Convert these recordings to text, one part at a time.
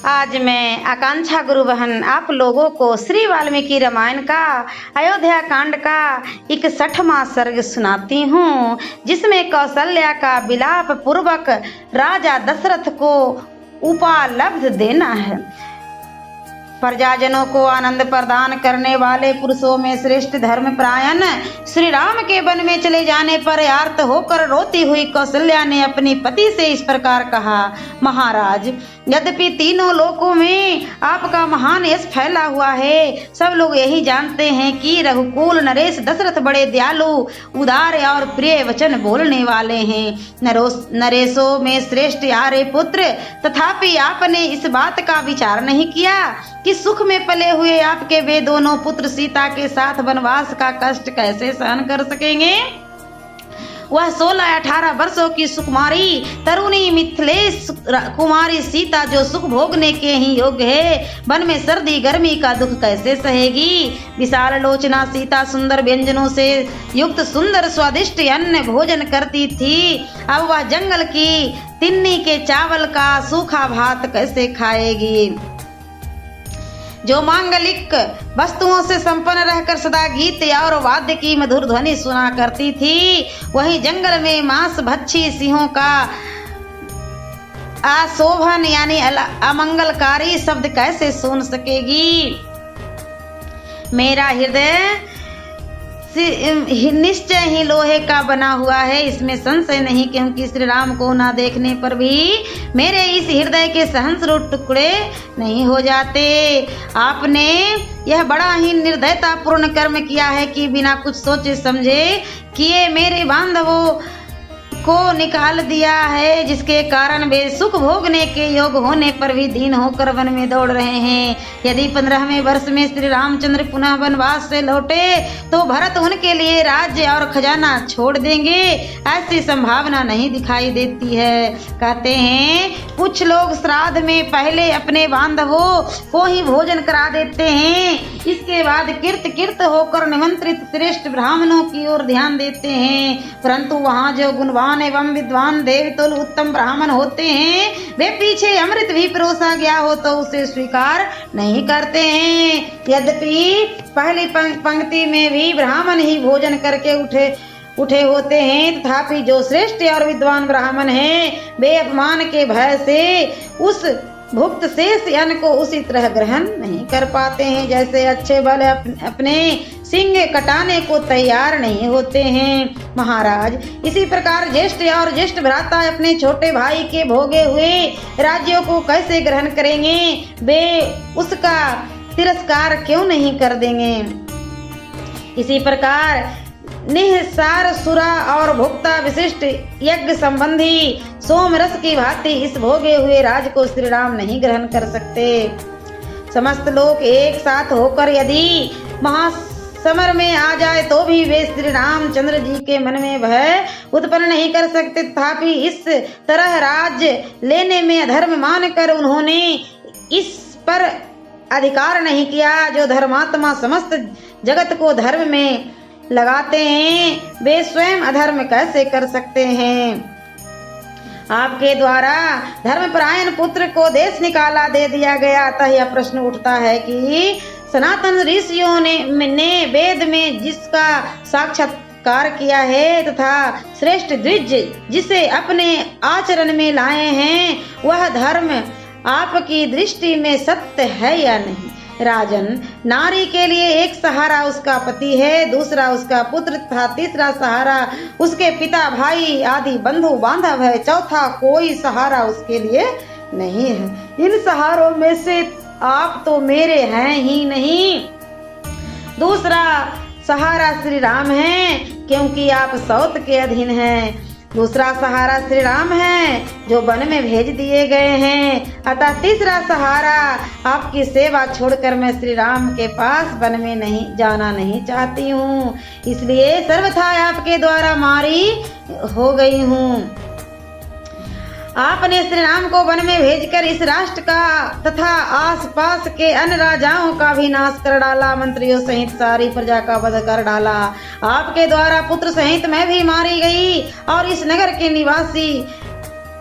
आज मैं आकांक्षा गुरु बहन आप लोगों को श्री वाल्मीकि रामायण का अयोध्या कांड का 61वां सर्ग सुनाती हूँ, जिसमें कौशल्या का विलाप पूर्वक राजा दशरथ को उपालब्ध देना है। प्रजाजनों को आनंद प्रदान करने वाले पुरुषों में श्रेष्ठ धर्मपरायण श्री राम के वन में चले जाने पर आर्त होकर रोती हुई कौशल्या ने अपने पति से इस प्रकार कहा, महाराज, यद्यपि तीनों लोकों में आपका महान यश फैला हुआ है, सब लोग यही जानते हैं कि रघुकुल नरेश दशरथ बड़े दयालु, उदार और प्रिय वचन बोलने वाले हैं। नरेशों में श्रेष्ठ यारे पुत्र, तथापि आपने इस बात का विचार नहीं किया कि सुख में पले हुए आपके वे दोनों पुत्र सीता के साथ वनवास का कष्ट कैसे सहन कर सकेंगे। वह 16-18 वर्षों की सुकुमारी तरुणी मिथिलेश कुमारी सीता जो सुख भोगने के ही योग्य है, वन में सर्दी गर्मी का दुख कैसे सहेगी। विशाल लोचना सीता सुंदर व्यंजनों से युक्त सुंदर स्वादिष्ट अन्न भोजन करती थी, अब वह जंगल की तिन्नी के चावल का सूखा भात कैसे खाएगी। जो मांगलिक वस्तुओं से संपन्न रहकर सदा गीत और वाद्य की मधुर ध्वनि सुना करती थी, वही जंगल में मांस भक्षी सिंहों का अशोभन यानी अमंगलकारी शब्द कैसे सुन सकेगी। मेरा हृदय निश्चय ही लोहे का बना हुआ है, इसमें संशय नहीं, क्योंकि श्री राम को ना देखने पर भी मेरे इस हृदय के सहस्रों टुकड़े नहीं हो जाते। आपने यह बड़ा ही निर्दयतापूर्ण कर्म किया है कि बिना कुछ सोचे समझे किए मेरे बांधवों को निकाल दिया है, जिसके कारण वे सुख भोगने के योग होने पर भी दीन होकर वन में दौड़ रहे हैं। यदि 15वें वर्ष में श्री रामचंद्र पुनः वनवास से लौटे तो भरत उनके लिए राज्य और खजाना छोड़ देंगे, ऐसी संभावना नहीं दिखाई देती है। कहते हैं कुछ लोग श्राद्ध में पहले अपने बांधवों को ही भोजन करा देते हैं, इसके बाद किर्त होकर निमंत्रित श्रेष्ठ ब्राह्मणों की ओर ध्यान देते हैं, परंतु वहाँ जो गुणवान एवं विद्वान देवतुल उत्तम ब्राह्मण होते हैं, वे पीछे अमृत भी परोसा गया हो तो उसे स्वीकार नहीं करते हैं। यद्यपि पहली पंक्ति में भी ब्राह्मण ही भोजन करके उठे होते हैं, तथापि जो श्रेष्ठ और विद्वान ब्राह्मण हैं, वे अपमान के भय से उस भुक्त शेष अन्न को उसी तरह ग्रहण नहीं कर पाते हैं, जैसे अच्छे बल अपने सिंग कटाने को तैयार नहीं होते हैं। महाराज, इसी प्रकार ज्येष्ठ और ज्येष्ठ भ्राता अपने छोटे भाई के भोगे हुए राज्यों को कैसे ग्रहण करेंगे, वे उसका तिरस्कार क्यों नहीं कर देंगे। इसी प्रकार निःसार सुरा और भुक्ता विशिष्ट यज्ञ संबंधी सोम रस की भांति इस भोगे हुए राज को श्री राम नहीं ग्रहण कर सकते। समस्त लोग एक साथ होकर यदि महासमर में आ जाए तो भी वे श्री रामचंद्र जी के मन में भय उत्पन्न नहीं कर सकते, तथापि इस तरह राज्य लेने में अधर्म मानकर उन्होंने इस पर अधिकार नहीं किया। जो धर्मात्मा समस्त जगत को धर्म में लगाते हैं, वे स्वयं अधर्म कैसे कर सकते हैं। आपके द्वारा धर्मपरायण पुत्र को देश निकाला दे दिया गया, अतः यह प्रश्न उठता है कि सनातन ऋषियों ने वेद में जिसका साक्षात्कार किया है तथा श्रेष्ठ द्विज जिसे अपने आचरण में लाए हैं, वह धर्म आपकी दृष्टि में सत्य है या नहीं। राजन, नारी के लिए एक सहारा उसका पति है, दूसरा उसका पुत्र तथा तीसरा सहारा उसके पिता भाई आदि बंधु बांधव है, चौथा कोई सहारा उसके लिए नहीं है। इन सहारों में से आप तो मेरे हैं ही नहीं। दूसरा सहारा श्री राम है, क्योंकि आप सौत के अधीन हैं। दूसरा सहारा श्री राम है जो वन में भेज दिए गए हैं, अतः तीसरा सहारा आपकी सेवा छोड़कर मैं श्री राम के पास वन में नहीं जाना नहीं चाहती हूँ, इसलिए सर्वथा आपके द्वारा मारी हो गई हूँ। आपने श्री राम को वन में भेजकर इस राष्ट्र का तथा आसपास के अन्य राजाओं का भी नाश कर डाला, मंत्रियों सहित सारी प्रजा का वध कर डाला। आपके द्वारा पुत्र सहित मैं भी मारी गई और इस नगर के निवासी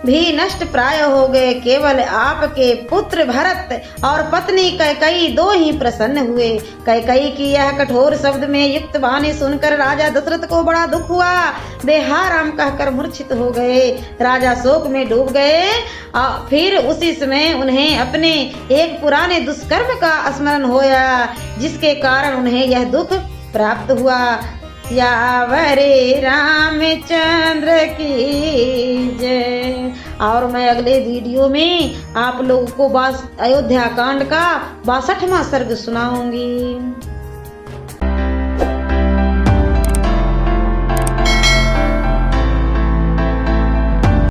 भी नष्ट प्राय हो गए। केवल आपके पुत्र भरत और पत्नी कैकई दो ही प्रसन्न हुए। कैकई की यह कठोर शब्द में युक्त वाणी सुनकर राजा दशरथ को बड़ा दुख हुआ। देहाराम कहकर मूर्छित हो गए। राजा शोक में डूब गए। फिर उसी समय उन्हें अपने एक पुराने दुष्कर्म का स्मरण होया, जिसके कारण उन्हें यह दुख प्राप्त हुआ। यावरे रामचंद्र की जय। और मैं अगले वीडियो में आप लोगों को अयोध्या कांड का 62वां सर्ग सुनाऊंगी।